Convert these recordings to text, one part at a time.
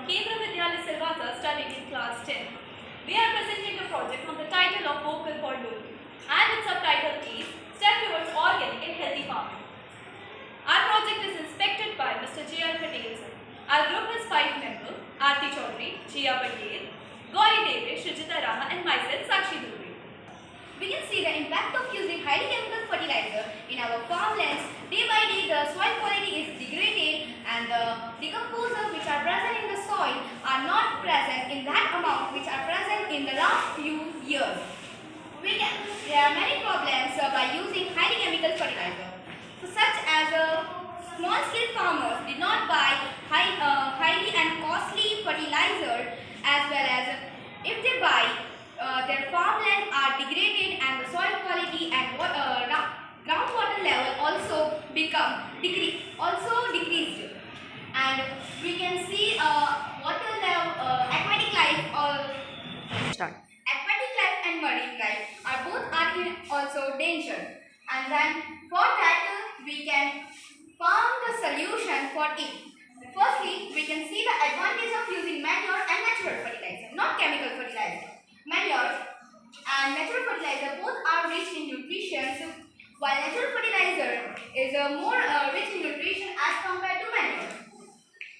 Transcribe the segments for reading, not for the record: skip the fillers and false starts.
Kendra Vidyalaya Silvasa studying in class 10. We are presenting a project on the title of Vocal for Local, and its subtitle is Step Towards Organic and Healthy Farming. Our project is inspected by Mr. J.R. Patel sir. Our group has 5 members: Aarti Chaudhary, Jia Bayer, Gauri Deve, Shrujita Rama and myself, Sakshi Dubey. We can see the impact of using highly chemical fertilizer in our farmlands. Day by day, the soil quality is degraded and the decomposers which are present in the soil are not present in that amount which are present in the last few years. There are many problems by using highly chemical fertilizer. So, such as small-scale farmers did not buy highly and costly fertilizer, as well as if they buy, their farmlands are degraded and the soil quality and groundwater level also decreased. And we can see water level, aquatic life and marine life are also danger. And then for that we can found the solution for it. Firstly, we can see the advantage of using manure and natural fertilizer, not chemical fertilizer. Manure and natural fertilizer both are rich in nutrition, while natural fertilizer is more rich in nutrition as compared to manure.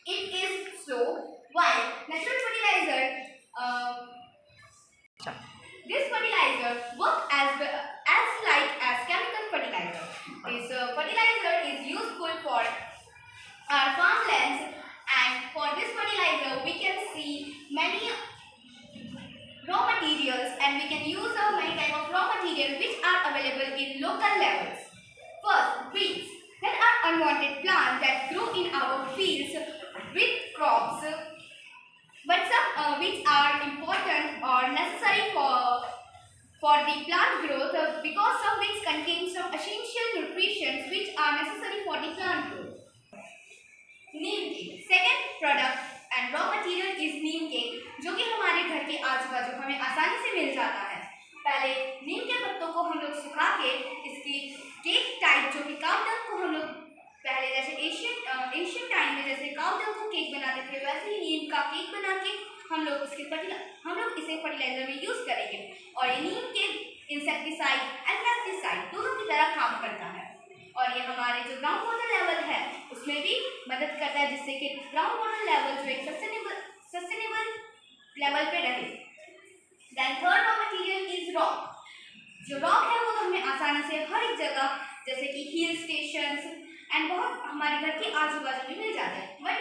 It is so, while natural fertilizer, this fertilizer works as like as chemical fertilizer. This fertilizer is useful for our farmlands, and for this fertilizer we can see many raw materials, and we can use many type of raw material which are available in local levels. First, weeds. There are unwanted plants that grow in our fields with crops, but some which are important or necessary for the plant growth, because some which contain some essential nutrients which are necessary for the plant growth. Neem cake, second product and raw material is Neem cake, जो कि हमारे घर के आजू बाजू हमें आसानी से मिल जाता है। पहले नीम के पत्तों को हम लोग सुखा के इसकी केक टाइप, जो कि काउडंग को हम लोग पहले जैसे एशियन टाइम में जैसे काउडंग को केक बनाते थे, वैसे ही नीम का केक बना के हम लोग इसे फर्टिलाइजर में यूज करेंगे। और ये नीम केक इंसेक्टिसाइड एंड पेस्टिसाइड दोनों की तरह काम करता है, और ये हमारे जो ग्राउंड वाटर लेवल है उसमें भी मदद करता है, जिससे कि ग्राउंड वाटर लेवल जो एक सस्टेनेबल लेवल पे रहे। Then third raw material is rock. जो रॉक है वो हमें आसानी से हर एक जगह जैसे कि हिल स्टेशंस एंड बहुत हमारे घर के आजू बाजू में मिल जाते हैं। But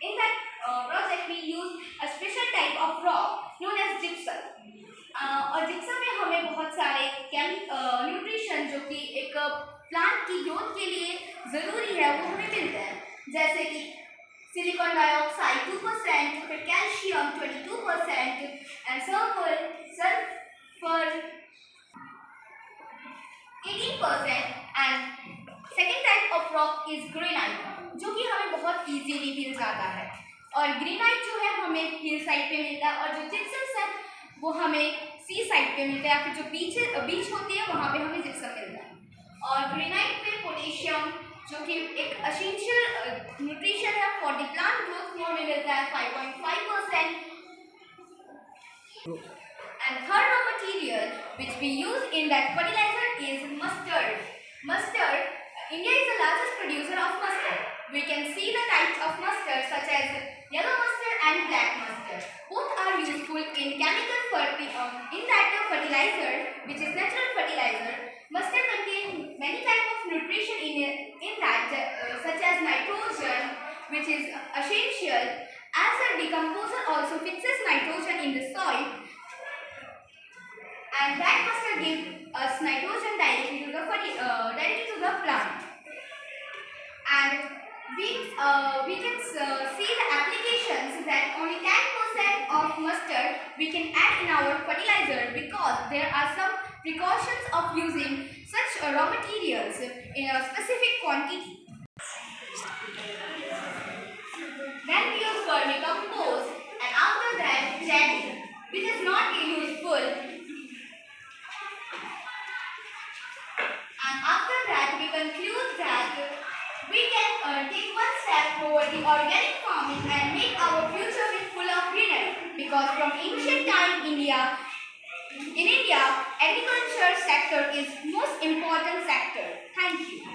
in that project we use a special type of rock known as gypsum. और जिप्सम में हमें बहुत सारे न्यूट्रिशन जो कि एक प्लांट की ग्रोथ के लिए ज़रूरी है वो हमें मिलता है, जैसे कि सिलिकॉन डाइऑक्साइड 2%, फिर calcium 22% and sulphur 18%। And second type of rock is granite, जो कि हमें बहुत इजीली मिल जाता है। और ग्रेनाइट जो है हमें हिल साइड पे मिलता है, और जो जिप्सम है वो हमें सी साइड पे मिलता है, या फिर जो बीच होती है वहाँ पे हमें जिप्सम मिलता है। और ग्रेनाइट में पोटेशियम, जो कि एक एसेंशियल न्यूट्रिशन है फॉर द प्लांट ग्रोथ, वो हमें मिलता है 5.5%। And third raw material which we use in that fertiliser is mustard. Mustard, India is the largest producer of mustard. We can see the types of mustard such as yellow mustard and black mustard. Both are useful in fertilizer, which is natural fertilizer. Mustard contains many types of nutrition in that, such as nitrogen, which is essential, as a decomposer also fixes nitrogen in the soil, and that mustard gives us nitrogen directly to the plant. And we can see the applications that only 10% of mustard we can add in our fertilizer, because there are some precautions of using such raw materials in a specific quantity. Then we use vermicompost, and after that jetting, which is not useful. And after that we conclude that we can take one step toward the organic farming and make our future with because from ancient time in India, agriculture sector is most important sector. Thank you.